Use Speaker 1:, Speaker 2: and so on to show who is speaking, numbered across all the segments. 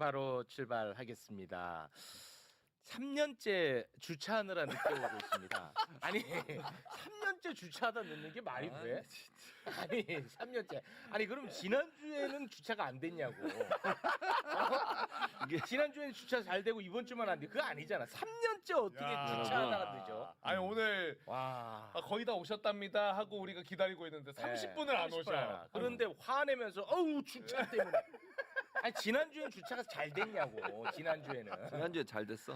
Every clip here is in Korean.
Speaker 1: 바로 출발하겠습니다. 3년째 주차하느라 늦게오고 있습니다. 아니 3년째 주차하다 늦는 게 말이 돼? 아니 3년째. 아니 그럼 지난주에는 주차가 안 됐냐고. 지난주에는 주차 잘 되고 이번 주만 안 돼. 그거 아니잖아. 3년째 어떻게 주차하다가 늦어?
Speaker 2: 아니 오늘
Speaker 1: 와.
Speaker 2: 거의 다 오셨답니다 하고 우리가 기다리고 있는데 30분을 안
Speaker 1: 30분
Speaker 2: 오셔.
Speaker 1: 안. 그런데 화내면서 어우 주차 때문에. 아니 지난주엔 주차가 잘 됐냐고. 지난주에는.
Speaker 3: 지난주에 잘 됐어.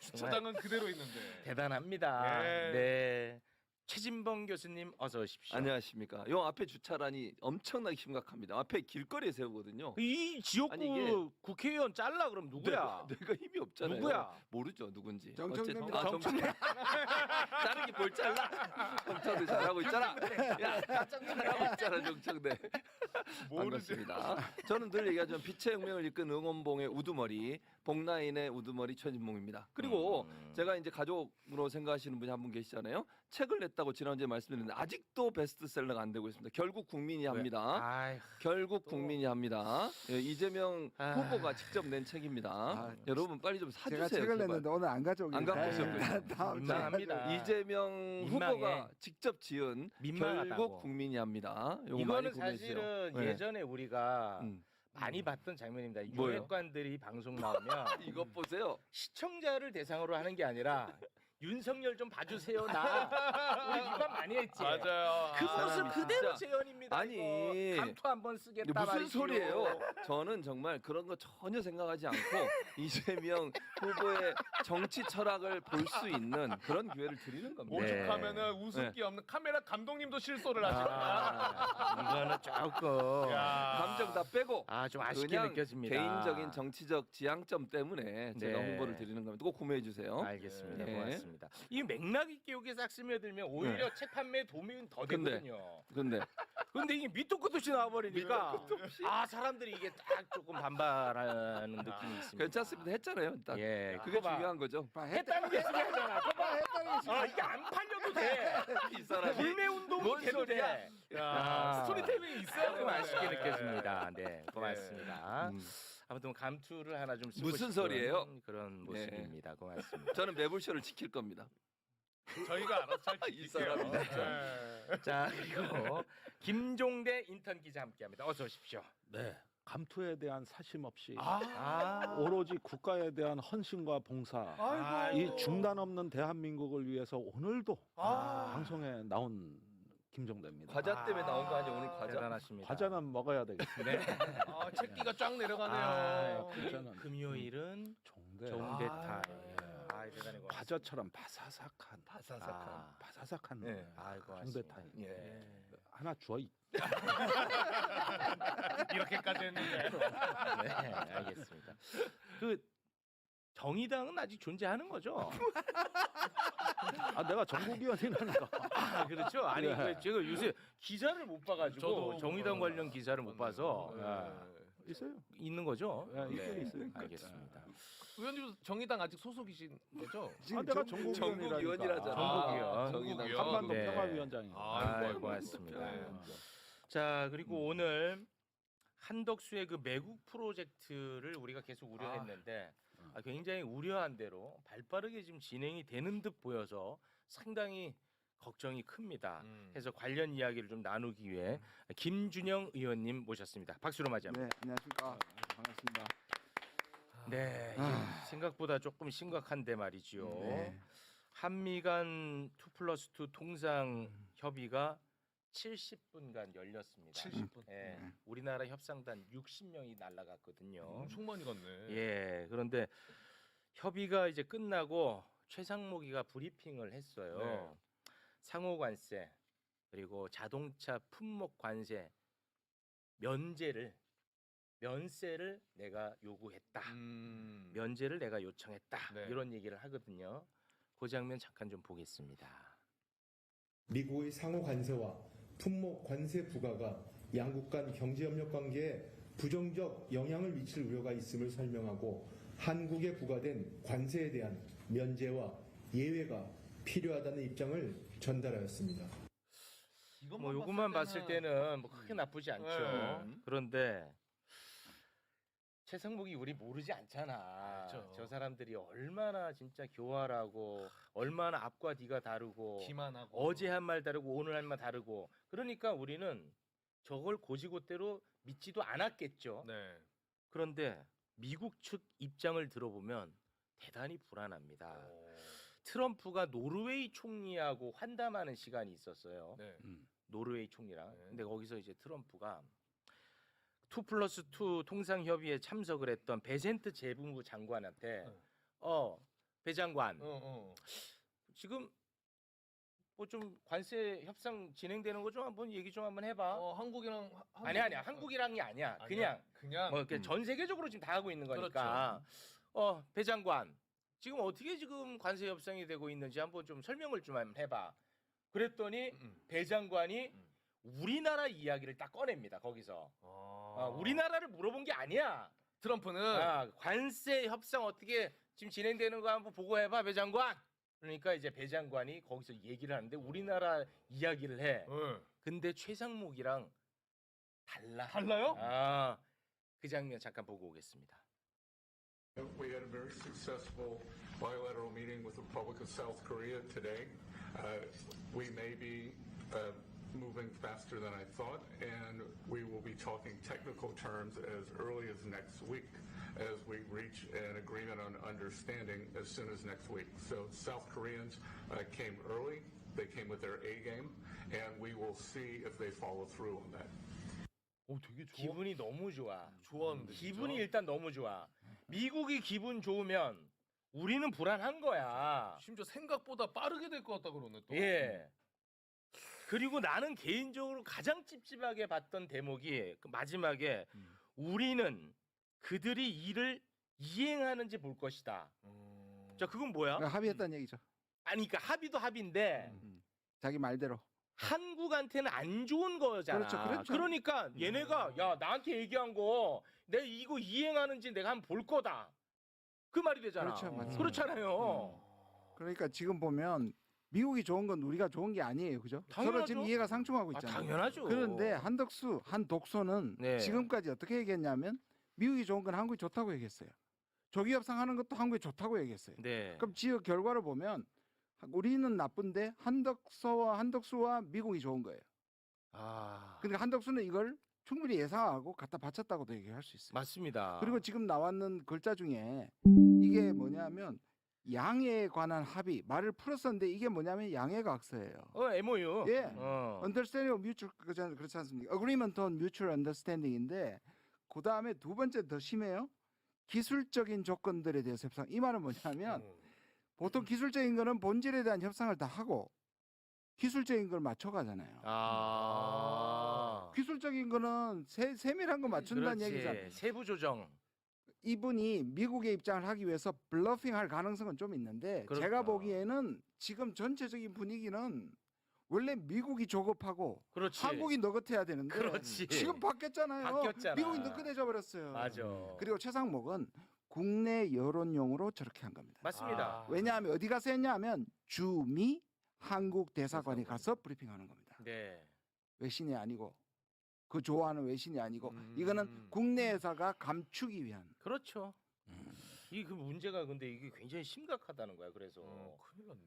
Speaker 2: 주차장은 그대로 있는데.
Speaker 1: 대단합니다.
Speaker 2: 예.
Speaker 1: 네. 최진범 교수님 어서 오십시오.
Speaker 3: 안녕하십니까. 요 앞에 주차란이 엄청나게 심각합니다. 앞에 길거리에 세우거든요.
Speaker 1: 이 지역구
Speaker 3: 아니, 이게-
Speaker 1: 국회의원 잘라 그럼 누구야?
Speaker 3: 내가 힘이 없잖아요.
Speaker 1: 누구야?
Speaker 3: 모르죠 누군지.
Speaker 4: 정청래입니다.
Speaker 3: 어쨌든- 아, 정청래. 자르기 뭘 잘라? 정청래 잘하고 있잖아. 야, 잘하고 있잖아 정청래. 반갑습니다. 저는 늘 얘기하지만 빛의 혁명을 이끈 응원봉의 우두머리, 복라인의 우두머리 최진봉입니다. 그리고 제가 이제 가족으로 생각하시는 분이 한 분 계시잖아요. 책을 냈다고 지난주에 말씀드렸는데 아직도 베스트셀러가 안 되고 있습니다. 결국 국민이 합니다.
Speaker 1: 아이,
Speaker 3: 결국 국민이 합니다. 예, 이재명
Speaker 1: 아.
Speaker 3: 후보가 직접 낸 책입니다. 여러분 빨리 좀 사주세요.
Speaker 4: 제가 책을
Speaker 3: 제발.
Speaker 4: 냈는데 오늘 안 가져오길
Speaker 3: 안 갖고
Speaker 4: 다행입니다.
Speaker 3: 오셨군요.
Speaker 4: 다음 주에
Speaker 1: 민망합니다.
Speaker 4: 가져올게요.
Speaker 3: 이재명
Speaker 1: 민망해.
Speaker 3: 후보가 직접 지은
Speaker 1: 민망하다고.
Speaker 3: 결국 국민이 합니다. 요거 많이
Speaker 1: 이거는
Speaker 3: 구매해
Speaker 1: 사실은
Speaker 3: 주세요. 네.
Speaker 1: 예전에 우리가
Speaker 3: 음.
Speaker 1: 많이 봤던 장면입니다.
Speaker 3: 뭐요?
Speaker 1: 유핵관들이 방송 나오면
Speaker 3: 이것 보세요.
Speaker 1: 시청자를 대상으로 하는 게 아니라 윤석열 좀 봐주세요. 나 우리 비판 많이 했지.
Speaker 2: 맞아요.
Speaker 1: 그 모습
Speaker 3: 사람이
Speaker 1: 그대로
Speaker 3: 진짜-
Speaker 1: 재현입니다.
Speaker 3: 아니,
Speaker 1: 이거. 감투 한번 쓰겠다
Speaker 3: 이게 무슨
Speaker 1: 말이지요.
Speaker 3: 소리예요? 저는 정말 그런 거 전혀 생각하지 않고 이재명 후보의 정치 철학을 볼 수 있는 그런 기회를 드리는 겁니다.
Speaker 1: 네.
Speaker 2: 오죽하면은 웃음기 없는 카메라 감독님도 실소를 하시니까.
Speaker 1: 이거는 조금
Speaker 2: 야.
Speaker 3: 감정 다 빼고
Speaker 1: 좀 아쉽게
Speaker 3: 그냥
Speaker 1: 느껴집니다.
Speaker 3: 개인적인 정치적 지향점 때문에 제가
Speaker 1: 네.
Speaker 3: 홍보를 드리는 겁니다. 꼭 구매해 주세요.
Speaker 1: 알겠습니다.
Speaker 3: 네.
Speaker 1: 고맙습니다. 이 맥락 있게 여기 싹 스며들면 오히려 책 판매에 도움이 더
Speaker 3: 근데-
Speaker 1: 되거든요.
Speaker 3: 근데
Speaker 1: 근데 이게 밑도 끝도 없이 나와버리니까 사람들이 이게 딱 조금 반발하는 느낌이 있습니다.
Speaker 3: 괜찮습니다. 했잖아요. 딱.
Speaker 1: 예,
Speaker 3: 그게
Speaker 1: 그거 봐.
Speaker 3: 중요한 거죠.
Speaker 1: 했다는 게 중요하잖아. 그거 봐. 이게 안 팔려도 돼.
Speaker 3: 이 사람이
Speaker 1: 불매 운동이
Speaker 3: 뭔
Speaker 1: 돼도
Speaker 3: 소리야?
Speaker 1: 돼.
Speaker 2: 야, 스토리텔링이 있어요.
Speaker 1: 좀 아쉽게
Speaker 2: 네.
Speaker 1: 느껴집니다. 네, 고맙습니다.
Speaker 3: 음.
Speaker 1: 아무튼 감투를 하나 좀 쓰고
Speaker 3: 무슨
Speaker 1: 싶은
Speaker 3: 소리예요?
Speaker 1: 그런 모습입니다. 고맙습니다.
Speaker 3: 저는 매불쇼를 지킬 겁니다.
Speaker 2: 저희가 알아서 잘
Speaker 3: 이
Speaker 2: 지킬게요.
Speaker 3: 사람이
Speaker 2: 네.
Speaker 1: 자, 그리고 김종대 인턴 기자 함께합니다. 어서 오십시오.
Speaker 5: 네. 감투에 대한 사심 없이
Speaker 1: 아,
Speaker 5: 오로지 국가에 대한 헌신과 봉사,
Speaker 2: 아이고.
Speaker 5: 이 중단 없는 대한민국을 위해서 오늘도
Speaker 2: 아.
Speaker 5: 방송에 나온 김종대입니다.
Speaker 3: 과자 때문에 나온 거 아니에요? 오늘 과자.
Speaker 1: 대단하십니다.
Speaker 5: 과자는 먹어야 되겠습니다.
Speaker 1: 네.
Speaker 2: 책기가 쫙 내려가네요.
Speaker 1: 아,
Speaker 5: 과자는
Speaker 1: 금요일은
Speaker 5: 종대.
Speaker 1: 종대
Speaker 2: 아.
Speaker 1: 타임. 아, 대단히 고맙습니다.
Speaker 5: 과자처럼 바사삭한
Speaker 1: 아.
Speaker 5: 바사삭한
Speaker 1: 네. 아이고,
Speaker 5: 종대
Speaker 1: 고맙습니다.
Speaker 5: 타임.
Speaker 1: 예.
Speaker 5: 하나 줘.
Speaker 2: 이렇게까지 했는데.
Speaker 1: 네, 알겠습니다. 그 정의당은 아직 존재하는 거죠?
Speaker 5: 아, 내가 전국위원이라니까.
Speaker 1: 아, 그렇죠. 아니,
Speaker 5: 네.
Speaker 1: 그 제가 요새 기사를 못 봐가지고
Speaker 2: 저도
Speaker 1: 정의당 관련 기사를 못 봐서
Speaker 2: 네.
Speaker 1: 아,
Speaker 5: 있어요.
Speaker 1: 있는 거죠?
Speaker 5: 네, 있긴 있어요.
Speaker 1: 알겠습니다.
Speaker 2: 의원님 정의당 아직 소속이신 거죠?
Speaker 5: 아, 내가
Speaker 3: 전국위원이라잖아.
Speaker 1: 전국위원.
Speaker 3: 정의당.
Speaker 2: 전국위원.
Speaker 5: 한반도
Speaker 1: 네.
Speaker 5: 평화위원장이에요.
Speaker 1: 아, 고맙습니다.
Speaker 2: 네.
Speaker 1: 자, 그리고 오늘 한덕수의 그 매국 프로젝트를 우리가 계속 우려했는데 굉장히 우려한 대로 발빠르게 지금 진행이 되는 듯 보여서 상당히 걱정이 큽니다. 해서 관련 이야기를 좀 나누기 위해 김준영 의원님 모셨습니다. 박수로 맞이합니다.
Speaker 4: 네, 안녕하십니까. 반갑습니다.
Speaker 1: 네, 이게 생각보다 조금 심각한데 말이죠.
Speaker 4: 네.
Speaker 1: 한미 간 2+2 통상 협의가 70분간 열렸습니다.
Speaker 2: 70분.
Speaker 1: 예, 우리나라 협상단 60명이 날아갔거든요.
Speaker 2: 엄청 많이 갔네.
Speaker 1: 예, 그런데 협의가 이제 끝나고 최상목이가 브리핑을 했어요.
Speaker 2: 네.
Speaker 1: 상호 관세 그리고 자동차 품목 관세 면세를 내가 요구했다. 면제를 내가 요청했다.
Speaker 2: 네.
Speaker 1: 이런 얘기를 하거든요. 그 장면 잠깐 좀 보겠습니다.
Speaker 6: 미국의 상호 관세와 품목 관세 부과가 양국 간 경제협력 관계에 부정적 영향을 미칠 우려가 있음을 설명하고 한국에 부과된 관세에 대한 면제와 예외가 필요하다는 입장을 전달하였습니다.
Speaker 1: 뭐 요것만 봤을 때는 뭐 크게 나쁘지 않죠.
Speaker 2: 네.
Speaker 1: 그런데 최상목이 우리 모르지 않잖아.
Speaker 2: 알죠.
Speaker 1: 저 사람들이 얼마나 진짜 교활하고 얼마나 앞과 뒤가 다르고
Speaker 2: 기만하고
Speaker 1: 어제 한 말 다르고 오늘 한 말 다르고 그러니까 우리는 저걸 고지고대로 믿지도 않았겠죠.
Speaker 2: 네.
Speaker 1: 그런데 미국 측 입장을 들어보면 대단히 불안합니다.
Speaker 2: 어,
Speaker 1: 트럼프가 노르웨이 총리하고 환담하는 시간이 있었어요.
Speaker 2: 네.
Speaker 1: 노르웨이 총리랑.
Speaker 2: 네.
Speaker 1: 근데 거기서 이제 트럼프가 2+2 통상협의에 참석을 했던 베센트 재무부 장관한테 배 장관 지금 뭐 좀 관세 협상 진행되는 거 좀 한번 얘기 좀 한번 해봐.
Speaker 2: 한국이랑
Speaker 1: 아니야 한국이랑이 아니야. 그냥 뭐 이렇게 전 세계적으로 지금 다 하고 있는 거니까. 배 장관 지금 어떻게 지금 관세 협상이 되고 있는지 한번 좀 설명을 좀 한번 해봐. 그랬더니 배 장관이 우리나라 이야기를 딱 꺼냅니다. 거기서 우리나라를 물어본 게 아니야.
Speaker 2: 트럼프는
Speaker 1: 관세 협상 어떻게 지금 진행되는 거 한번 보고 해봐 배 장관. 그러니까 이제 배 장관이 거기서 얘기를 하는데 우리나라 이야기를 해. 근데 최상목이랑 달라.
Speaker 2: 달라요?
Speaker 1: 그 장면 잠깐 보고 오겠습니다.
Speaker 7: We had a very successful bilateral meeting with the Republic of South Korea today. We may be moving faster than I thought, and we will be talking technical terms as early as next week as we reach an agreement on understanding as soon as next week. So South Koreans came early, they came with their A game, and we will see if they follow through on that.
Speaker 2: 되게
Speaker 1: 기분이 너무 좋아.
Speaker 2: 좋아하는데
Speaker 1: 기분이
Speaker 2: 진짜?
Speaker 1: 일단 너무 좋아. 미국이 기분 좋으면 우리는 불안한 거야.
Speaker 2: 심지어 생각보다 빠르게 될 것 같다 그러네 또.
Speaker 1: 예. 그리고 나는 개인적으로 가장 찝찝하게 봤던 대목이 그 마지막에 우리는 그들이 이를 이행하는지 볼 것이다. 자, 그건 뭐야?
Speaker 4: 그러니까 합의했다는 얘기죠.
Speaker 1: 아니, 그러니까 합의도 합의인데
Speaker 4: 자기 말대로.
Speaker 1: 한국한테는 안 좋은 거잖아.
Speaker 4: 그렇죠.
Speaker 1: 그러니까 얘네가 야 나한테 얘기한 거 내가 이거 이행하는지 내가 한번 볼 거다. 그 말이 되잖아.
Speaker 4: 그렇죠, 맞습니다.
Speaker 1: 그렇잖아요.
Speaker 4: 그러니까 지금 보면 미국이 좋은 건 우리가 좋은 게 아니에요, 그죠?
Speaker 1: 당연하죠.
Speaker 4: 서로 지금 이해가 상충하고 있잖아요.
Speaker 1: 당연하죠.
Speaker 4: 그런데 한독수는
Speaker 1: 네.
Speaker 4: 지금까지 어떻게 얘기했냐면 미국이 좋은 건 한국이 좋다고 얘기했어요. 조기 협상하는 것도 한국이 좋다고 얘기했어요.
Speaker 1: 네.
Speaker 4: 그럼 지역 결과를 보면 우리는 나쁜데 한덕수와 미국이 좋은 거예요. 그러니까 한덕수는 이걸 충분히 예상하고 갖다 바쳤다고도 얘기할 수 있어요.
Speaker 1: 맞습니다.
Speaker 4: 그리고 지금 나왔는 글자 중에 이게 뭐냐면 양해에 관한 합의 말을 풀었었는데 이게 뭐냐면 양해각서예요.
Speaker 1: MOU.
Speaker 4: 예. Understanding of Mutual 그렇지 않습니까? Agreement on Mutual Understanding인데 그 다음에 두 번째 더 심해요. 기술적인 조건들에 대해서 협상. 이 말은 뭐냐면 보통 기술적인 거는 본질에 대한 협상을 다 하고 기술적인 걸 맞춰가잖아요. 기술적인 거는 세밀한 거 맞춘다는
Speaker 1: 그렇지.
Speaker 4: 얘기잖아요.
Speaker 1: 세부 조정.
Speaker 4: 이분이 미국의 입장을 하기 위해서 블러핑할 가능성은 좀 있는데
Speaker 1: 그렇구나.
Speaker 4: 제가 보기에는 지금 전체적인 분위기는 원래 미국이 조급하고
Speaker 1: 그렇지.
Speaker 4: 한국이 너긋해야 되는데
Speaker 1: 그렇지.
Speaker 4: 지금 바뀌었잖아요.
Speaker 1: 바뀌었잖아.
Speaker 4: 미국이 너긋해져 버렸어요.
Speaker 1: 맞아.
Speaker 4: 그리고 최상목은 국내 여론용으로 저렇게 한 겁니다.
Speaker 1: 맞습니다.
Speaker 4: 왜냐하면 어디 가서 했냐면 주미 한국 대사관에 가서 브리핑하는 겁니다.
Speaker 1: 네.
Speaker 4: 외신이 아니고 그 좋아하는 외신이 아니고 이거는 국내에서가 감추기 위한.
Speaker 1: 그렇죠. 이 그 문제가 근데 이게 굉장히 심각하다는 거야. 그래서
Speaker 2: 큰일 났네.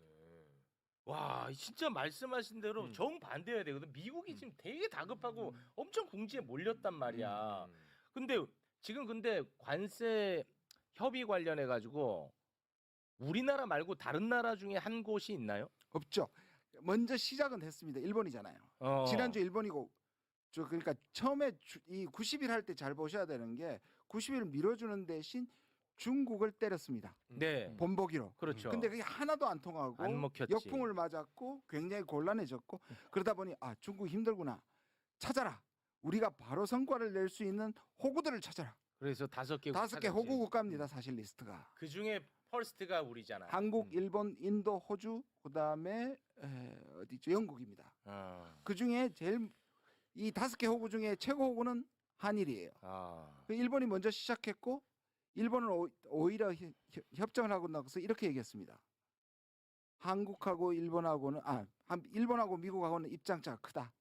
Speaker 1: 와 진짜 말씀하신 대로 정반대해야 되거든. 미국이 지금 되게 다급하고 엄청 궁지에 몰렸단 말이야. 근데 지금 관세 협의 관련해 가지고 우리나라 말고 다른 나라 중에 한 곳이 있나요?
Speaker 4: 없죠. 먼저 시작은 됐습니다. 일본이잖아요. 지난주 일본이고 그러니까 처음에 이 90일 할 때 잘 보셔야 되는 게 90일 밀어주는 대신 중국을 때렸습니다.
Speaker 1: 네.
Speaker 4: 본보기로.
Speaker 1: 그렇죠.
Speaker 4: 근데 그게 하나도 안 통하고
Speaker 1: 안 먹혔지.
Speaker 4: 역풍을 맞았고 굉장히 곤란해졌고 그러다 보니 중국 힘들구나. 찾아라. 우리가 바로 성과를 낼 수 있는 호구들을 찾아라.
Speaker 1: 그래서 5개
Speaker 4: 5개 호구 국가입니다. 사실 리스트가.
Speaker 1: 그 중에 퍼스트가 우리잖아.
Speaker 4: 한국, 일본, 인도, 호주, 그다음에 어디죠? 영국입니다. 그 중에 제일 이 5개 호구 중에 최고 호구는 한일이에요. 그 일본이 먼저 시작했고 일본은 오히려 협정을 하고 나서 이렇게 얘기했습니다. 한국하고 일본하고는 일본하고 미국하고는 입장차가 크다.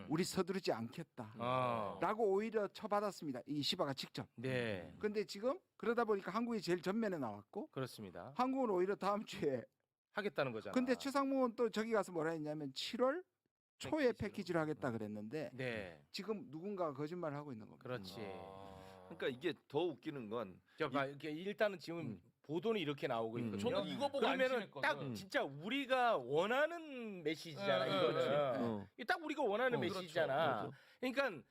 Speaker 4: 우리 서두르지 않겠다. 라고 오히려 쳐받았습니다. 이 시바가 직접.
Speaker 1: 네.
Speaker 4: 근데 지금 그러다 보니까 한국이 제일 전면에 나왔고
Speaker 1: 그렇습니다.
Speaker 4: 한국은 오히려 다음 주에.
Speaker 1: 하겠다는 거잖아.
Speaker 4: 근데 최상무는 또 저기 가서 뭐라 했냐면 7월 초에 패키지를 하겠다 그랬는데
Speaker 1: 네.
Speaker 4: 지금 누군가가 거짓말을 하고 있는 겁니다.
Speaker 1: 그렇지.
Speaker 3: 그러니까 이게 더 웃기는 건
Speaker 1: 이게 일단은 지금 보도는 이렇게 나오고 있거든요.
Speaker 2: 저는 이거 보고
Speaker 1: 그러면은
Speaker 2: 안심했거든.
Speaker 1: 딱 진짜 우리가 원하는 메시지잖아
Speaker 2: 네,
Speaker 1: 이거는.
Speaker 3: 어.
Speaker 1: 이게 딱 우리가 원하는 메시지잖아.
Speaker 3: 그렇죠.
Speaker 1: 그러니까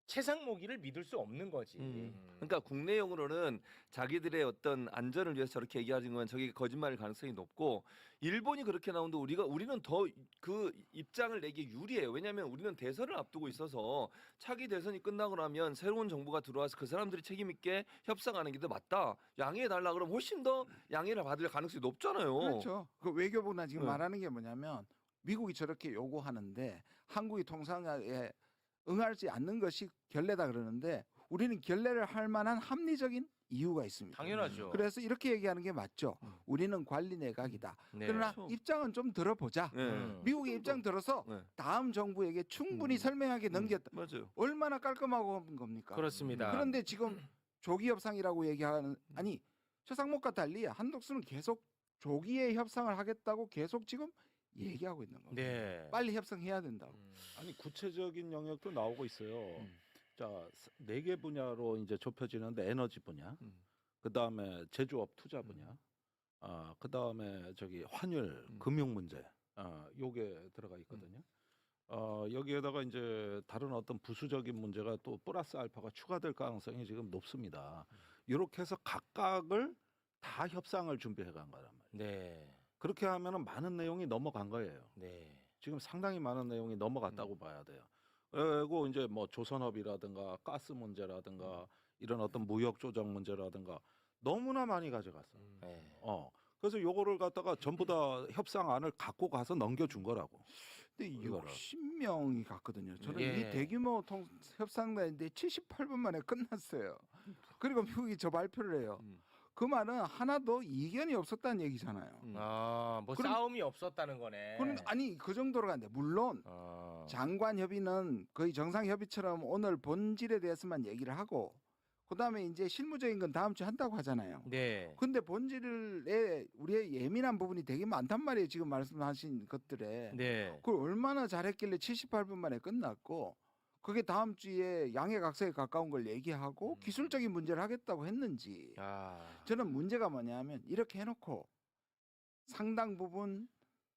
Speaker 1: 최상목이를 믿을 수 없는 거지.
Speaker 3: 그러니까 국내용으로는 자기들의 어떤 안전을 위해서 저렇게 얘기하는 건 저게 거짓말일 가능성이 높고 일본이 그렇게 나오는데 우리는 더 그 입장을 내기 유리해요. 왜냐하면 우리는 대선을 앞두고 있어서 차기 대선이 끝나고 나면 새로운 정부가 들어와서 그 사람들이 책임 있게 협상하는 게 더 맞다. 양해해 달라 그러면 훨씬 더 양해를 받을 가능성이 높잖아요.
Speaker 4: 그렇죠. 그 외교부나 지금
Speaker 3: 네.
Speaker 4: 말하는 게 뭐냐면 미국이 저렇게 요구하는데 한국이 통상에 응하지 않는 것이 결례다 그러는데 우리는 결례를 할 만한 합리적인 이유가 있습니다.
Speaker 1: 당연하죠.
Speaker 4: 그래서 이렇게 얘기하는 게 맞죠. 우리는 관리 내각이다.
Speaker 1: 네.
Speaker 4: 그러나
Speaker 3: 그렇죠.
Speaker 4: 입장은 좀 들어보자.
Speaker 3: 네.
Speaker 4: 미국의 입장 들어서
Speaker 3: 네.
Speaker 4: 다음 정부에게 충분히 설명하게 넘겼다.
Speaker 3: 맞아요.
Speaker 4: 얼마나 깔끔하고 한 겁니까?
Speaker 1: 그렇습니다.
Speaker 4: 그런데 지금 조기 협상이라고 얘기하는 아니 최상목과 달리 한덕수는 계속 조기에 협상을 하겠다고 계속 지금 얘기하고 있는 겁니다.
Speaker 1: 네.
Speaker 4: 빨리 협상해야 된다고.
Speaker 5: 아니 구체적인 영역도 나오고 있어요. 자, 4개 분야로 이제 좁혀지는데 에너지 분야, 그다음에 제조업 투자 분야, 그다음에 저기 환율, 금융 문제, 요게 들어가 있거든요. 여기에다가 이제 다른 어떤 부수적인 문제가 또 플러스 알파가 추가될 가능성이 지금 높습니다. 이렇게 해서 각각을 다 협상을 준비해 간 거란 말이에요.
Speaker 1: 네.
Speaker 5: 그렇게 하면은 많은 내용이 넘어간 거예요.
Speaker 1: 네.
Speaker 5: 지금 상당히 많은 내용이 넘어갔다고 봐야 돼요. 그리고 이제 뭐 조선업이라든가 가스 문제라든가 이런 어떤 무역 조정 문제라든가 너무나 많이 가져갔어.
Speaker 1: 네.
Speaker 5: 그래서 요거를 갖다가 전부 다 협상안을 갖고 가서 넘겨준 거라고.
Speaker 4: 근데
Speaker 5: 이거를.
Speaker 4: 60명이 갔거든요. 저는
Speaker 1: 예.
Speaker 4: 이 대규모 협상단인데 78분 만에 끝났어요. 그리고 미국이 저 발표를 해요. 그 말은 하나도 이견이 없었다는 얘기잖아요.
Speaker 1: 뭐
Speaker 4: 그럼-
Speaker 1: 싸움이 없었다는 거네.
Speaker 4: 그럼 아니 그 정도로 간대. 물론 장관 협의는 거의 정상 협의처럼 오늘 본질에 대해서만 얘기를 하고 그다음에 이제 실무적인 건 다음 주에 한다고 하잖아요.
Speaker 1: 네.
Speaker 4: 근데 본질에 우리의 예민한 부분이 되게 많단 말이에요. 지금 말씀하신 것들에.
Speaker 1: 네.
Speaker 4: 그걸 얼마나 잘했길래 78분 만에 끝났고 그게 다음 주에 양해각서에 가까운 걸 얘기하고 기술적인 문제를 하겠다고 했는지 저는 문제가 뭐냐면 이렇게 해놓고 상당 부분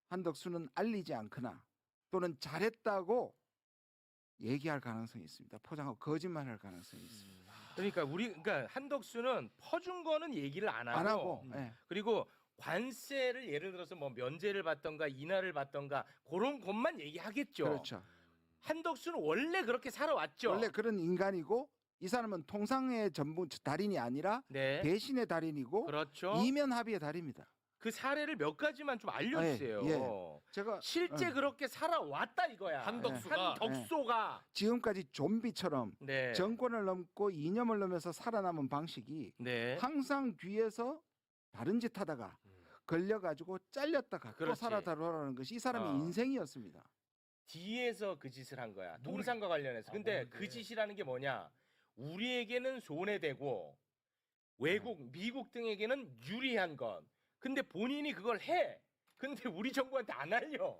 Speaker 4: 한덕수는 알리지 않거나 또는 잘했다고 얘기할 가능성이 있습니다. 포장하고 거짓말할 가능성이 있습니다.
Speaker 1: 그러니까 한덕수는 퍼준 거는 얘기를 안 하고,
Speaker 4: 안 하고 예.
Speaker 1: 그리고 관세를 예를 들어서 뭐 면제를 받던가 인하를 받던가 그런 것만 얘기하겠죠.
Speaker 4: 그렇죠.
Speaker 1: 한덕수는 원래 그렇게 살아왔죠.
Speaker 4: 원래 그런 인간이고 이 사람은 통상의 전부 달인이 아니라
Speaker 1: 네.
Speaker 4: 대신의 달인이고
Speaker 1: 그렇죠.
Speaker 4: 이면 합의의 달입니다.
Speaker 1: 그 사례를 몇 가지만 좀 알려주세요.
Speaker 4: 제가
Speaker 1: 실제 그렇게 살아왔다 이거야.
Speaker 2: 한덕수가.
Speaker 1: 한덕수가.
Speaker 4: 지금까지 좀비처럼
Speaker 1: 네.
Speaker 4: 정권을 넘고 이념을 넘어서 살아남은 방식이
Speaker 1: 네.
Speaker 4: 항상 뒤에서 다른 짓 하다가 걸려가지고 잘렸다가 또
Speaker 1: 그렇지.
Speaker 4: 살아 돌아오는 것이 이 사람의 인생이었습니다.
Speaker 1: 뒤에서 그 짓을 한 거야. 통상과 관련해서. 근데
Speaker 2: 모르게.
Speaker 1: 그 짓이라는 게 뭐냐? 우리에게는 손해되고 외국, 미국 등에게는 유리한 것. 근데 본인이 그걸 해. 근데 우리 정부한테 안 알려.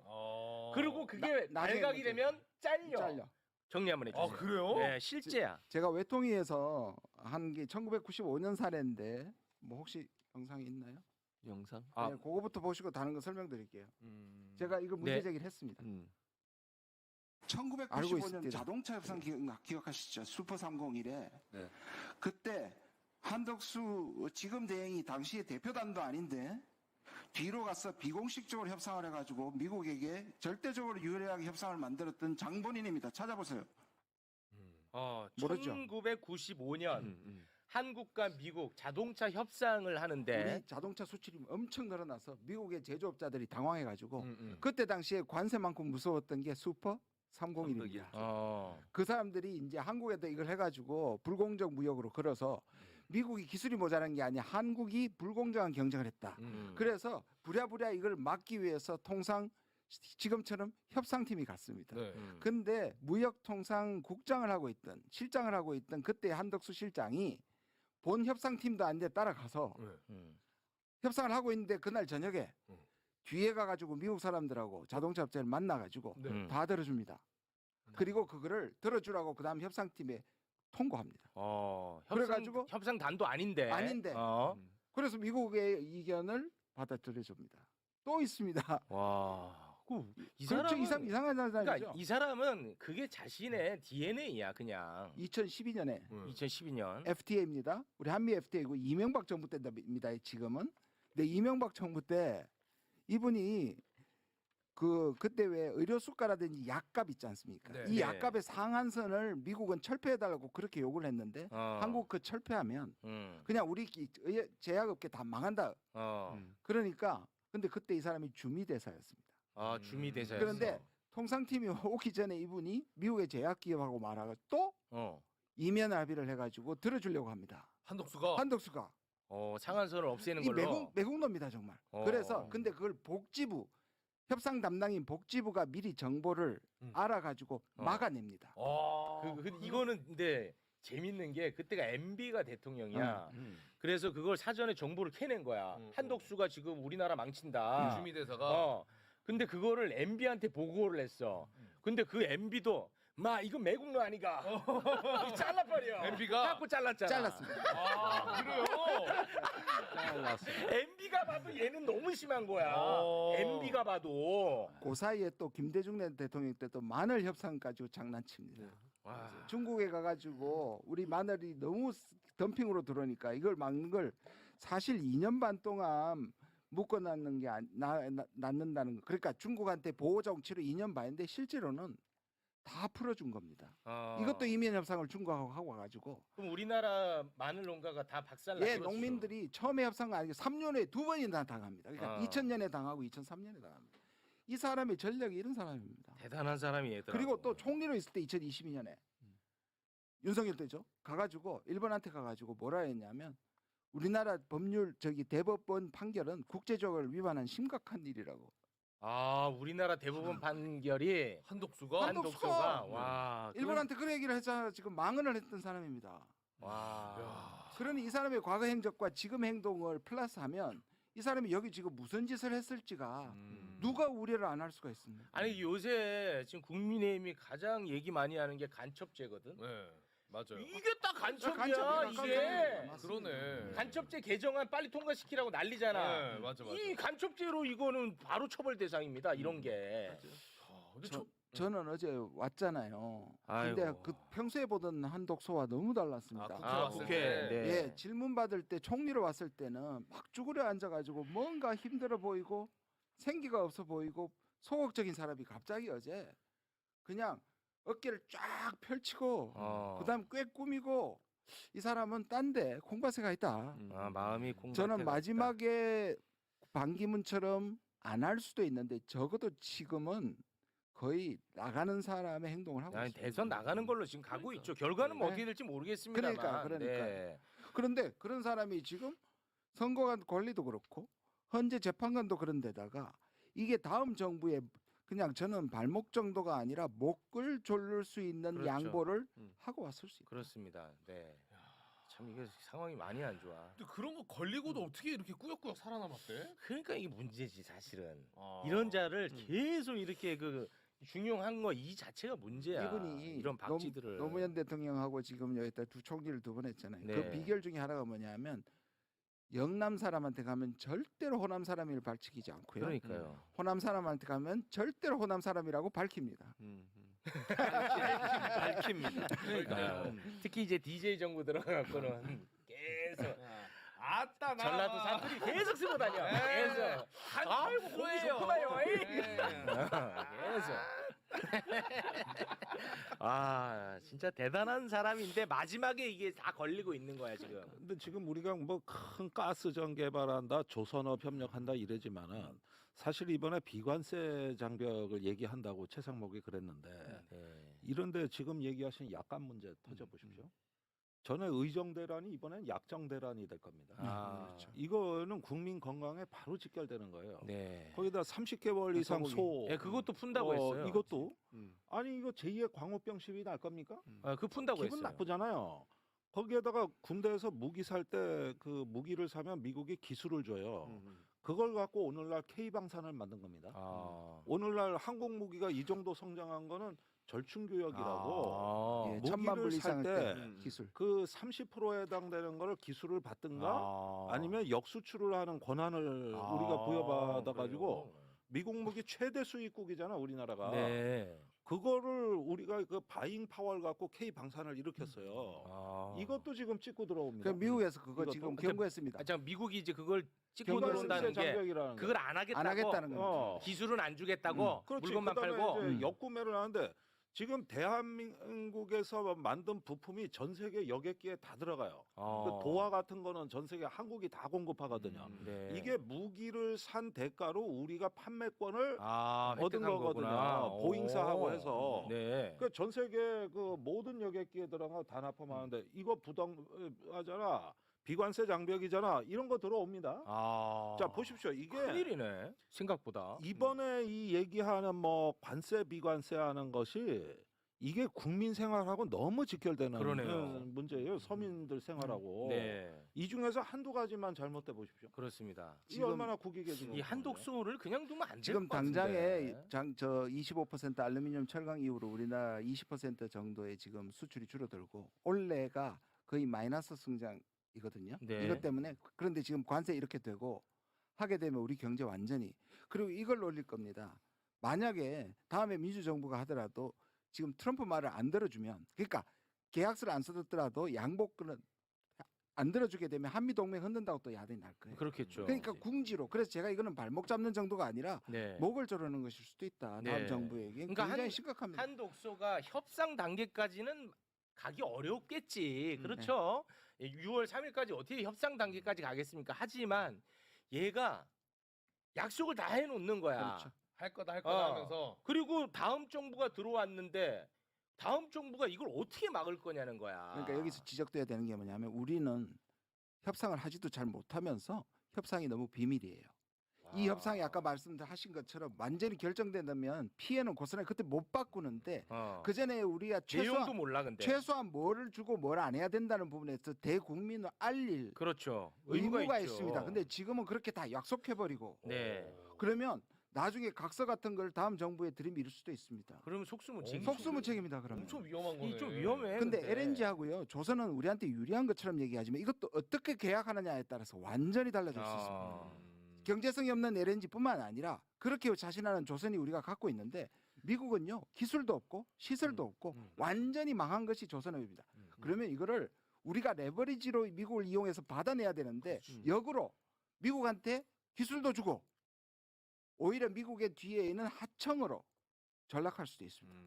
Speaker 1: 그리고 그게
Speaker 4: 나중에
Speaker 1: 발각이
Speaker 4: 문제.
Speaker 1: 되면 잘려.
Speaker 4: 잘려.
Speaker 1: 정리 한번 해주세요.
Speaker 2: 그래요?
Speaker 1: 네, 실제야.
Speaker 4: 제가 외통위에서 한 게 1995년 사례인데 뭐 혹시 영상이 있나요?
Speaker 3: 영상.
Speaker 4: 네, 그거부터 보시고 다른 거 설명드릴게요. 제가 이거 문제
Speaker 1: 네.
Speaker 4: 제기를 했습니다. 알고 있을
Speaker 8: 1995년
Speaker 4: 때다.
Speaker 8: 자동차 협상 기억하시죠? 슈퍼 301에
Speaker 3: 네.
Speaker 8: 그때 한덕수 지금 대행이 당시에 대표단도 아닌데 뒤로 가서 비공식적으로 협상을 해가지고 미국에게 절대적으로 유리하게 협상을 만들었던 장본인입니다. 찾아보세요.
Speaker 4: 모르죠.
Speaker 1: 1995년 한국과 미국 자동차 협상을 하는데
Speaker 4: 우리 자동차 수출이 엄청 늘어나서 미국의 제조업자들이 당황해가지고 그때 당시에 관세만큼 무서웠던 게 슈퍼 301입니다. 그 사람들이 이제 한국에다 이걸 해가지고 불공정 무역으로 걸어서 미국이 기술이 모자란 게 아니야 한국이 불공정한 경쟁을 했다. 그래서 부랴부랴 이걸 막기 위해서 통상 지금처럼 협상팀이 갔습니다.
Speaker 2: 네.
Speaker 4: 근데 무역통상국장을 하고 있던 실장을 하고 있던 그때 한덕수 실장이 본 협상팀도 안 돼 따라가서 협상을 하고 있는데 그날 저녁에 뒤에 가가지고 미국 사람들하고 자동차 업체를 만나가지고
Speaker 2: 네.
Speaker 4: 다 들어줍니다. 그리고 그거를 들어주라고 그다음 협상팀에 통고합니다. 그래가지고
Speaker 1: 협상단도 아닌데.
Speaker 4: 아닌데. 그래서 미국의 의견을 받아들여줍니다. 또 있습니다.
Speaker 1: 와. 이
Speaker 4: 그렇죠.
Speaker 1: 사람은
Speaker 4: 이상한 사람이죠.
Speaker 1: 그러니까 이 사람은 그게 자신의 DNA야 그냥.
Speaker 4: 2012년에
Speaker 1: 2012년.
Speaker 4: FTA입니다. 우리 한미 FTA고 이명박 정부 때입니다. 지금은. 근데 이명박 정부 때 이분이 그때 왜 의료 수가라든지 약값 있지 않습니까?
Speaker 2: 네.
Speaker 4: 이
Speaker 1: 네.
Speaker 4: 약값의 상한선을 미국은 철폐해달라고 그렇게 요구를 했는데 한국 그 철폐하면 그냥 우리 제약업계 다 망한다. 그러니까 근데 그때 이 사람이 주미대사였습니다.
Speaker 1: 주미 대사였어.
Speaker 4: 그런데 통상팀이 오기 전에 이분이 미국의 제약기업하고 말하고 또 이면 합의를 해가지고 들어주려고 합니다.
Speaker 2: 한덕수가
Speaker 4: 한덕수가
Speaker 1: 상한선을 없애는
Speaker 4: 이
Speaker 1: 걸로.
Speaker 4: 매국노입니다 정말. 그래서 근데 그걸 복지부 협상 담당인 복지부가 미리 정보를 알아가지고 막아냅니다.
Speaker 1: 이거는 근데 재밌는 게 그때가 MB가 대통령이야. 그래서 그걸 사전에 정보를 캐낸 거야. 한덕수가 지금 우리나라 망친다.
Speaker 2: 주미 대사가
Speaker 1: 근데 그거를 MB한테 보고를 했어. 근데 그 MB도 이거 매국노 아니가? 이 잘라버려.
Speaker 2: MB가
Speaker 1: 갖고 잘랐잖아.
Speaker 4: 잘랐습니다.
Speaker 2: 그래요?
Speaker 1: MB가 봐도 얘는 너무 심한 거야. MB가 봐도.
Speaker 4: 그 사이에 또 김대중 대통령 때 또 마늘 협상 가지고 장난칩니다. 중국에 가가지고 우리 마늘이 너무 덤핑으로 들어오니까 이걸 막는 걸 사실 2년 반 동안 묶어놨는 게 낫는다는 거. 그러니까 중국한테 보호 정치로 2년 반인데 실제로는 다 풀어준 겁니다. 이것도 이면 협상을 중국하고 하고 와가지고.
Speaker 1: 그럼 우리나라 마늘 농가가 다 박살났어.
Speaker 4: 예, 농민들이 처음에 협상은 아니고 3년에 2번이나 당합니다. 그러니까 2000년에 당하고 2003년에 당합니다. 이 사람의 전력이 이런 사람입니다.
Speaker 1: 대단한 사람이 얘들아.
Speaker 4: 그리고 또 총리로 있을 때 2022년에 윤석열 때죠. 가가지고 일본한테 가가지고 뭐라 했냐면 우리나라 법률 대법원 판결은 국제적을 위반한 심각한 일이라고.
Speaker 1: 우리나라 대법원 판결이
Speaker 2: 한덕수가
Speaker 1: 와.
Speaker 4: 일본한테 그런 얘기를 해서 지금 망언을 했던 사람입니다.
Speaker 1: 와.
Speaker 4: 그러니 이 사람의 과거 행적과 지금 행동을 플러스하면 이 사람이 여기 지금 무슨 짓을 했을지가 누가 우려를 안 할 수가 있습니까?
Speaker 1: 아니 요새 지금 국민의힘이 가장 얘기 많이 하는 게 간첩죄거든.
Speaker 2: 네, 맞아요.
Speaker 1: 이게 딱 간첩이야
Speaker 4: 간첩이야,
Speaker 1: 이게.
Speaker 4: 맞습니다.
Speaker 2: 그러네.
Speaker 1: 간첩죄 개정안 빨리 통과시키라고 난리잖아.
Speaker 2: 네, 맞아.
Speaker 1: 이 간첩죄로 이거는 바로 처벌 대상입니다. 이런 게.
Speaker 2: 근데
Speaker 4: 저는 어제 왔잖아요. 근데
Speaker 1: 아이고.
Speaker 4: 그 평소에 보던 한독소와 너무 달랐습니다.
Speaker 2: 국회 왔을
Speaker 1: 국회.
Speaker 2: 때.
Speaker 1: 네.
Speaker 4: 예, 질문 받을 때 총리로 왔을 때는 막 쭈그려 앉아가지고 뭔가 힘들어 보이고 생기가 없어 보이고 소극적인 사람이 갑자기 어제 그냥 어깨를 쫙 펼치고 그다음 꽤 꾸미고 이 사람은 딴데 콩밭에 있다.
Speaker 1: 마음이 콩밭에
Speaker 4: 저는
Speaker 1: 갔다.
Speaker 4: 마지막에 반기문처럼 안 할 수도 있는데 적어도 지금은 거의 나가는 사람의 행동을 하고
Speaker 1: 아니,
Speaker 4: 있습니다.
Speaker 1: 대선 나가는 걸로 지금 가고 있죠. 결과는 뭐
Speaker 4: 네.
Speaker 1: 어떻게 될지 모르겠습니다만.
Speaker 4: 그러니까.
Speaker 1: 네.
Speaker 4: 그런데 그런 사람이 지금 선거관 권리도 그렇고 헌재 재판관도 그런 데다가 이게 다음 정부에 그냥 저는 발목 정도가 아니라 목을 조를 수 있는
Speaker 1: 그렇죠.
Speaker 4: 양보를 하고 왔을 수 있다.
Speaker 1: 그렇습니다. 네. 참 이게 상황이 많이 안 좋아.
Speaker 2: 근데 그런 거 걸리고도 어떻게 이렇게 꾸역꾸역 살아남았대?
Speaker 1: 그러니까 이게 문제지 사실은.
Speaker 2: 아.
Speaker 1: 이런 자를 계속 이렇게 중용한 거 이 자체가 문제야.
Speaker 4: 이분이
Speaker 1: 이런 박쥐들을.
Speaker 4: 노무현 대통령하고 지금 여기다 두 총리를 두 번 했잖아요.
Speaker 1: 네.
Speaker 4: 그 비결 중에 하나가 뭐냐면 영남 사람한테 가면 절대로 호남 사람을 밝히지 않고요.
Speaker 1: 그러니까요.
Speaker 4: 호남 사람한테 가면 절대로 호남 사람이라고 밝힙니다.
Speaker 1: 밝힙니다. 그러니까요. 특히 이제 DJ 정부 들어가고는 계속
Speaker 2: 아따 나
Speaker 1: 전라도 사투리 계속 쓰고 다녀. 계속. 아이고 공기 좋구나요. 계속. 진짜 대단한 사람인데 마지막에 이게 다 걸리고 있는 거야 지금.
Speaker 5: 근데 지금 우리가 뭐 큰 가스전 개발한다, 조선업 협력한다 이러지만은 사실 이번에 비관세 장벽을 얘기한다고 최상목이 그랬는데
Speaker 1: 네.
Speaker 5: 이런데 지금 얘기하신 약간 문제 터져 보십시오. 전에 의정 대란이 이번엔 약정 대란이 될 겁니다.
Speaker 1: 그렇죠.
Speaker 5: 이거는 국민 건강에 바로 직결되는 거예요.
Speaker 1: 네.
Speaker 5: 거기다 30개월 이상 소.
Speaker 1: 예, 그것도 푼다고 했어요.
Speaker 5: 이것도
Speaker 2: 음.
Speaker 5: 아니 이거 제2의 광우병 시비 날 겁니까?
Speaker 1: 그 푼다고
Speaker 5: 기분
Speaker 1: 했어요.
Speaker 5: 나쁘잖아요. 거기에다가 군대에서 무기 살 때 그 무기를 사면 미국이 기술을 줘요. 그걸 갖고 오늘날 K 방산을 만든 겁니다. 오늘날 한국 무기가 이 정도 성장한 거는 절충 교역이라고
Speaker 4: 예, 1000만 불
Speaker 5: 무기를
Speaker 4: 이상의
Speaker 5: 살
Speaker 4: 때
Speaker 5: 때
Speaker 4: 기술.
Speaker 5: 그 30%에 해당되는 거를 기술을 받든가 아니면 역수출을 하는 권한을 우리가 부여받아 가지고 미국 무기 최대 수입국이잖아 우리나라가.
Speaker 1: 네.
Speaker 5: 그거를 우리가 그 바잉 파워를 갖고 K 방산을 일으켰어요. 이것도 지금 찍고 들어옵니다.
Speaker 4: 그 미국에서 그거
Speaker 5: 이것도?
Speaker 4: 지금 경고했습니다.
Speaker 1: 자, 미국이 이제 그걸 찍고
Speaker 4: 경고를
Speaker 1: 들어온다는 게
Speaker 5: 장벽이라는
Speaker 1: 그걸 안 하겠다고.
Speaker 4: 안 하겠다는 거죠.
Speaker 1: 기술은 안 주겠다고.
Speaker 5: 그렇지.
Speaker 1: 물건만
Speaker 5: 그다음에
Speaker 1: 팔고.
Speaker 5: 이제 역구매를 하는데 지금 대한민국에서 만든 부품이 전 세계 여객기에 다 들어가요. 그 도화 같은 거는 전 세계 한국이 다 공급하거든요.
Speaker 1: 네.
Speaker 5: 이게 무기를 산 대가로 우리가 판매권을 얻은
Speaker 1: 획득한
Speaker 5: 거거든요.
Speaker 1: 거구나.
Speaker 5: 보잉사하고 해서.
Speaker 1: 네.
Speaker 5: 그 전 세계 그 모든 여객기에 들어가 다 납품하는데 이거 부당하잖아. 비관세 장벽이잖아. 이런 거 들어옵니다. 자 보십시오. 이게
Speaker 1: 큰일이네. 생각보다.
Speaker 5: 이번에 이 얘기하는 뭐 관세 비관세 하는 것이 이게 국민 생활하고 너무 직결되는
Speaker 1: 그러네요.
Speaker 5: 문제예요. 서민들 생활하고.
Speaker 1: 네.
Speaker 5: 이 중에서 한두 가지만 잘못돼 보십시오.
Speaker 1: 그렇습니다.
Speaker 5: 이게
Speaker 4: 지금
Speaker 5: 얼마나 국익해지는
Speaker 1: 이 한독수를 그냥 두면 안 될
Speaker 4: 지금
Speaker 1: 것 같은데.
Speaker 4: 당장에 저 25% 알루미늄 철강 이후로 우리나라 20% 정도의 지금 수출이 줄어들고 올해가 거의 마이너스 성장이거든요.
Speaker 1: 네.
Speaker 4: 이것 때문에 그런데 지금 관세 이렇게 되고 하게 되면 우리 경제 완전히 그리고 이걸 올릴 겁니다. 만약에 다음에 민주정부가 하더라도 지금 트럼프 말을 안 들어주면 그러니까 계약서를 안 써줬더라도 양복을 안 들어주게 되면 한미 동맹 흔든다고 또 야단이 날 거예요.
Speaker 1: 그렇겠죠.
Speaker 4: 그러니까 궁지로 그래서 제가 이거는 발목 잡는 정도가 아니라
Speaker 1: 네.
Speaker 4: 목을 조르는 것일 수도 있다. 다음
Speaker 1: 네.
Speaker 4: 정부에게
Speaker 1: 그러니까
Speaker 4: 굉장히 심각합니다.
Speaker 1: 한독소가 협상 단계까지는 가기 어렵겠지. 그렇죠. 6월 3일까지 어떻게 협상 단계까지 가겠습니까? 하지만 얘가 약속을 다 해놓는 거야.
Speaker 4: 그렇죠.
Speaker 2: 할 거다 할 거다
Speaker 1: 어.
Speaker 2: 하면서
Speaker 1: 그리고 다음 정부가 들어왔는데 다음 정부가 이걸 어떻게 막을 거냐는 거야.
Speaker 4: 그러니까 여기서 지적돼야 되는 게 뭐냐면 우리는 협상을 하지도 잘 못하면서 협상이 너무 비밀이에요. 이 협상이 아까 말씀하신 것처럼 완전히 결정된다면 피해는 고스란히 그때 못 바꾸는데 그 전에 우리가
Speaker 1: 내용도 몰라 근데.
Speaker 4: 최소한 뭐를 주고 뭘 안 해야 된다는 부분에서 대국민을 알릴
Speaker 1: 그렇죠.
Speaker 4: 의무가
Speaker 1: 있죠.
Speaker 4: 있습니다. 근데 지금은 그렇게 다 약속해버리고
Speaker 1: 네.
Speaker 4: 그러면 나중에 각서 같은 걸 다음 정부에 들이밀 수도 있습니다.
Speaker 1: 그러면 속수무책.
Speaker 4: 속수무책입니다. 그러면.
Speaker 2: 엄청 위험한 거네.
Speaker 1: 좀 위험해.
Speaker 4: 근데 LNG하고요. 조선은 우리한테 유리한 것처럼 얘기하지만 이것도 어떻게 계약하느냐에 따라서 완전히 달라질 수 있습니다. 경제성이 없는 LNG뿐만 아니라 그렇게 자신하는 조선이 우리가 갖고 있는데 미국은요. 기술도 없고 시설도 없고 완전히 망한 것이 조선업입니다. 그러면 이거를 우리가 레버리지로 미국을 이용해서 받아내야 되는데 역으로 미국한테 기술도 주고 오히려 미국의 뒤에 있는 하청으로 전락할 수도 있습니다.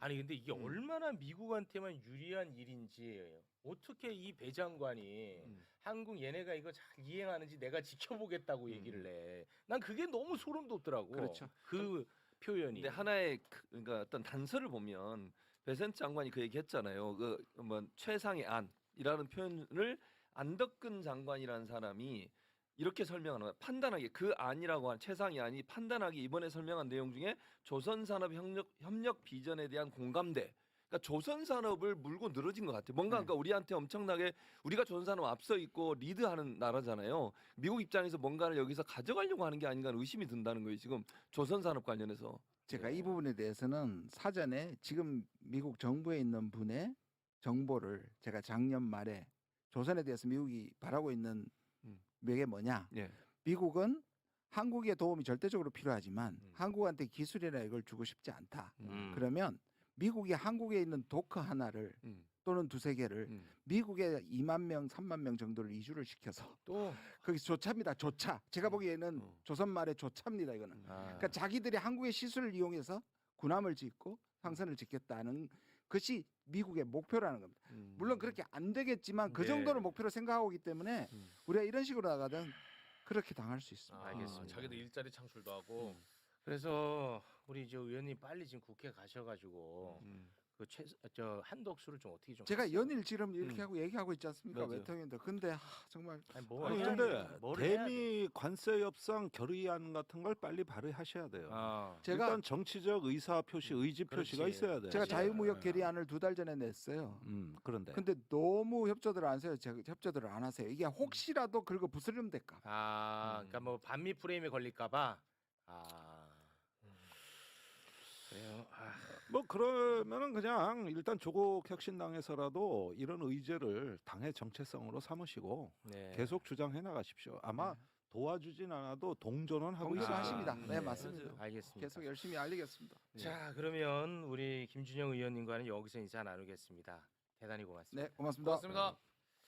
Speaker 1: 아니 근데 이게 얼마나 미국한테만 유리한 일인지 어떻게 이 배 장관이 한국 얘네가 이거 잘 이행하는지 내가 지켜보겠다고 얘기를 해. 난 그게 너무 소름 돋더라고.
Speaker 4: 그렇죠.
Speaker 1: 그 표현이.
Speaker 3: 근데 하나의 그러니까 어떤 단서를 보면 배센 장관이 그 얘기했잖아요. 그 뭐 최상의 안이라는 표현을 안덕근 장관이라는 사람이 이렇게 설명하는 거예요. 판단하기 그 안이라고 한 최상의 안이 판단하기 이번에 설명한 내용 중에 조선산업 협력 비전에 대한 공감대. 그러니까 조선산업을 물고 늘어진 것 같아요. 뭔가 그러니까 우리한테 엄청나게 우리가 조선산업 앞서 있고 리드하는 나라잖아요. 미국 입장에서 뭔가를 여기서 가져가려고 하는 게 아닌가 하는 의심이 든다는 거예요. 지금 조선산업 관련해서.
Speaker 4: 제가 이 부분에 대해서는 사전에 지금 미국 정부에 있는 분의 정보를 제가 작년 말에 조선에 대해서 미국이 바라고 있는 게 뭐냐?
Speaker 3: 예.
Speaker 4: 미국은 한국의 도움이 절대적으로 필요하지만 한국한테 기술이나 이걸 주고 싶지 않다. 그러면 미국이 한국에 있는 도크 하나를 또는 두세 개를 미국에 2만 명, 3만 명 정도를 이주를 시켜서
Speaker 1: 또
Speaker 4: 거기 조차입니다. 조차. 제가 보기에는 조선 말의 조차입니다. 이거는. 그러니까 자기들이 한국의 시술을 이용해서 군함을 짓고 상선을 짓겠다는 것이 미국의 목표라는 겁니다. 물론 그렇게 안 되겠지만 그
Speaker 1: 네.
Speaker 4: 정도를 목표로 생각하고 있기 때문에 우리가 이런 식으로 나가든 그렇게 당할 수 있습니다.
Speaker 1: 알겠습니다.
Speaker 2: 자기들 일자리 창출도 하고.
Speaker 1: 그래서 우리 이제 의원님 빨리 지금 국회 가셔가지고 저 한덕수를 좀 어떻게 좀
Speaker 4: 제가 연일 지름 이렇게
Speaker 3: 음.
Speaker 4: 하고 얘기하고 있지 않습니까?
Speaker 3: 맞아요.
Speaker 4: 외통인들. 근데 정말
Speaker 1: 아니, 뭐
Speaker 5: 아니
Speaker 1: 해야
Speaker 5: 근데
Speaker 1: 돼. 뭘 해야 돼.
Speaker 5: 대미 관세 협상 결의안 같은 걸 빨리 발의하셔야 돼요.
Speaker 4: 제가
Speaker 5: 일단 정치적 의사 표시, 의지 표시가
Speaker 1: 그렇지.
Speaker 5: 있어야 돼요.
Speaker 4: 제가
Speaker 1: 그렇지.
Speaker 4: 자유무역 결의안을 2달 전에 냈어요.
Speaker 5: 그런데
Speaker 4: 근데 너무 협조들을 안 하세요. 협조들을 안 하세요. 이게 혹시라도 긁어 부스럼 될까?
Speaker 1: 그러니까 뭐 반미 프레임에 걸릴까봐. 그래요.
Speaker 5: 뭐 그러면은 그냥 일단 조국 혁신당에서라도 이런 의제를 당의 정체성으로 삼으시고
Speaker 1: 네.
Speaker 5: 계속 주장해 나가십시오. 아마 도와주진 않아도 동조는 하고
Speaker 4: 동조를
Speaker 5: 있을
Speaker 4: 하십니다.
Speaker 5: 거예요.
Speaker 4: 네, 맞습니다.
Speaker 1: 알겠습니다.
Speaker 4: 계속 열심히 알리겠습니다.
Speaker 1: 자, 그러면 우리 김준영 의원님과는 여기서 인사 나누겠습니다. 대단히 고맙습니다.
Speaker 4: 네, 고맙습니다.
Speaker 2: 고맙습니다.